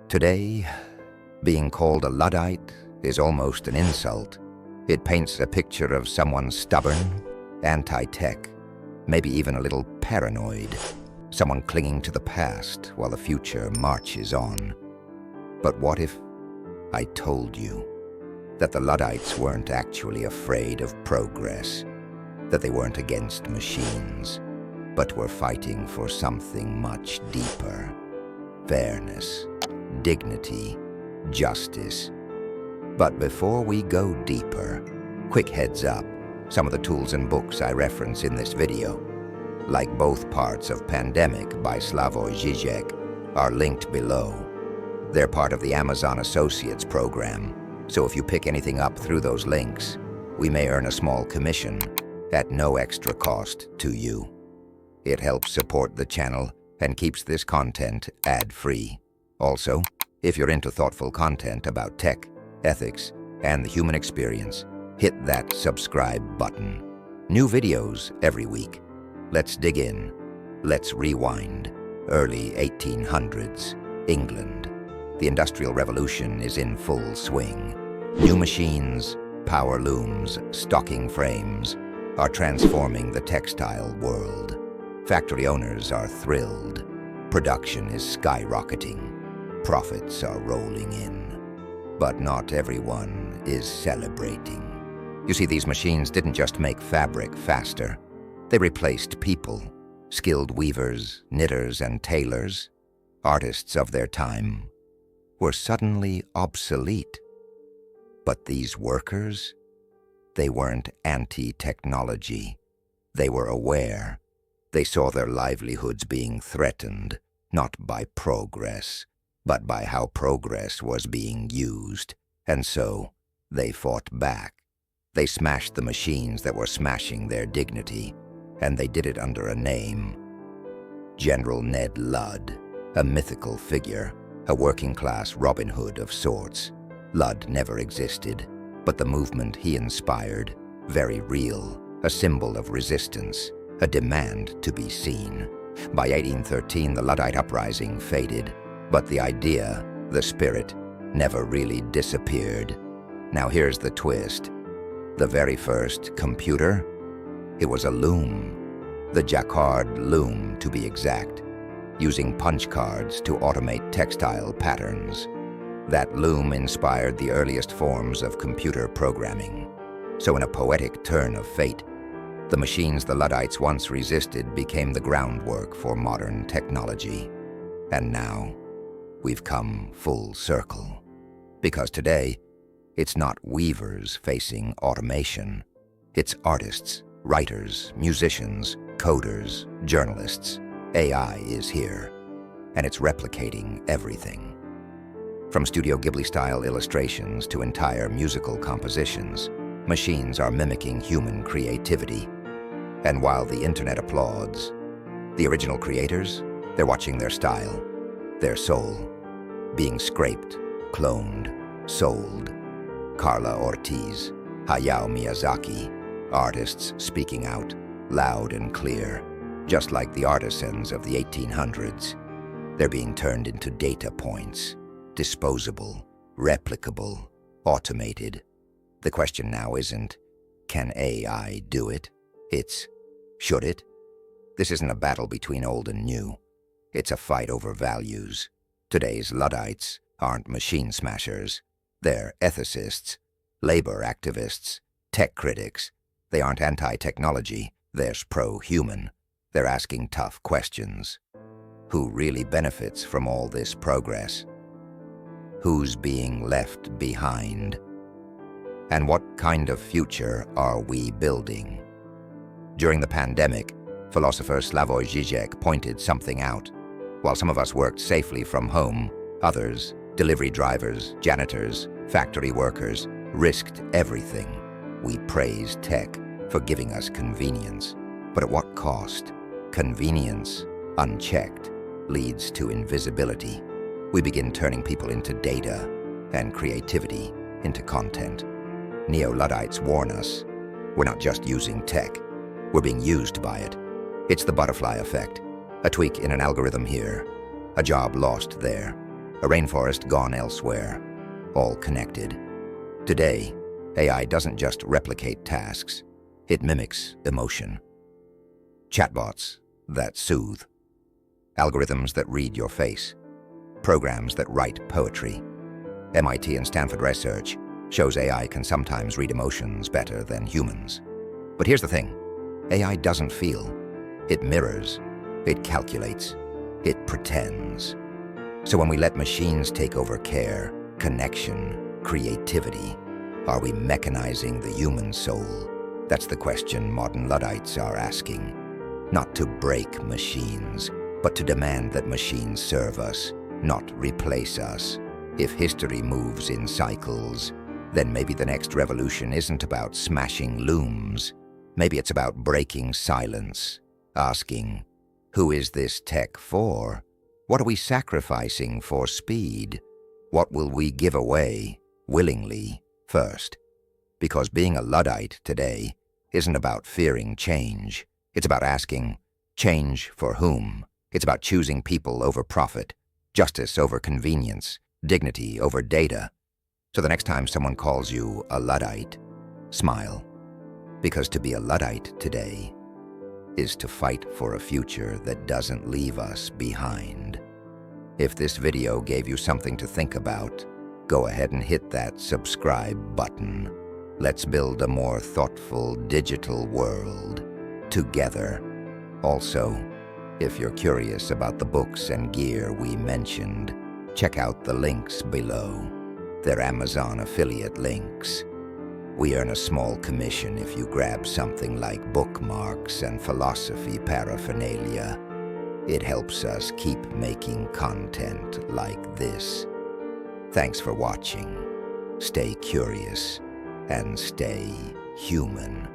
Today, being called a Luddite is almost an insult. It paints a picture of someone stubborn, anti-tech, maybe even a little paranoid, someone clinging to the past while the future marches on. But what if I told you that the Luddites weren't actually afraid of progress, that they weren't against machines, but were fighting for something much deeper: fairness, dignity, justice. But before we go deeper, quick heads up, some of the tools and books I reference in this video, like both parts of Pandemic by Slavoj Žižek, are linked below. They're part of the Amazon Associates program, so if you pick anything up through those links, we may earn a small commission at no extra cost to you. It helps support the channel and keeps this content ad-free. Also, if you're into thoughtful content about tech, ethics, and the human experience, hit that subscribe button. New videos every week. Let's dig in. Let's rewind. Early 1800s, England. The Industrial Revolution is in full swing. New machines, power looms, stocking frames are transforming the textile world. Factory owners are thrilled. Production is skyrocketing. Profits are rolling in. But not everyone is celebrating. You see, these machines didn't just make fabric faster. They replaced people, skilled weavers, knitters, and tailors, artists of their time, were suddenly obsolete. But these workers, they weren't anti-technology. They were aware. They saw their livelihoods being threatened, not by progress, but by how progress was being used. And so, they fought back. They smashed the machines that were smashing their dignity, and they did it under a name. General Ned Ludd, a mythical figure, a working-class Robin Hood of sorts. Ludd never existed, but the movement he inspired, very real, a symbol of resistance, a demand to be seen. By 1813, the Luddite uprising faded, but the idea, the spirit, never really disappeared. Now here's the twist. The very first computer, it was a loom. The Jacquard loom, to be exact, using punch cards to automate textile patterns. That loom inspired the earliest forms of computer programming. So in a poetic turn of fate, the machines the Luddites once resisted became the groundwork for modern technology. And now, we've come full circle. Because today, it's not weavers facing automation. It's artists, writers, musicians, coders, journalists. AI is here, and it's replicating everything. From Studio Ghibli-style illustrations to entire musical compositions, machines are mimicking human creativity. And while the internet applauds, the original creators, they're watching their style, their soul, being scraped, cloned, sold. Carla Ortiz, Hayao Miyazaki, artists speaking out, loud and clear, just like the artisans of the 1800s. They're being turned into data points, disposable, replicable, automated. The question now isn't, can AI do it? It's, should it? This isn't a battle between old and new. It's a fight over values. Today's Luddites aren't machine smashers. They're ethicists, labor activists, tech critics. They aren't anti-technology. They're pro-human. They're asking tough questions. Who really benefits from all this progress? Who's being left behind? And what kind of future are we building? During the pandemic, philosopher Slavoj Žižek pointed something out. While some of us worked safely from home, others, delivery drivers, janitors, factory workers, risked everything. We praise tech for giving us convenience. But at what cost? Convenience, unchecked, leads to invisibility. We begin turning people into data and creativity into content. Neo-Luddites warn us, we're not just using tech, we're being used by it. It's the butterfly effect. A tweak in an algorithm here, a job lost there, a rainforest gone elsewhere, all connected. Today, AI doesn't just replicate tasks, it mimics emotion. Chatbots that soothe, algorithms that read your face, programs that write poetry. MIT and Stanford research shows AI can sometimes read emotions better than humans. But here's the thing, AI doesn't feel. It mirrors, it calculates, it pretends. So when we let machines take over care, connection, creativity, are we mechanizing the human soul? That's the question modern Luddites are asking. Not to break machines, but to demand that machines serve us, not replace us. If history moves in cycles, then maybe the next revolution isn't about smashing looms. Maybe it's about breaking silence, asking, who is this tech for? What are we sacrificing for speed? What will we give away, willingly, first? Because being a Luddite today isn't about fearing change. It's about asking, change for whom? It's about choosing people over profit, justice over convenience, dignity over data. So the next time someone calls you a Luddite, smile. Because to be a Luddite today is to fight for a future that doesn't leave us behind. If this video gave you something to think about, go ahead and hit that subscribe button. Let's build a more thoughtful digital world together. Also, if you're curious about the books and gear we mentioned, check out the links below. They're Amazon affiliate links. We earn a small commission if you grab something like bookmarks and philosophy paraphernalia. It helps us keep making content like this. Thanks for watching. Stay curious and stay human.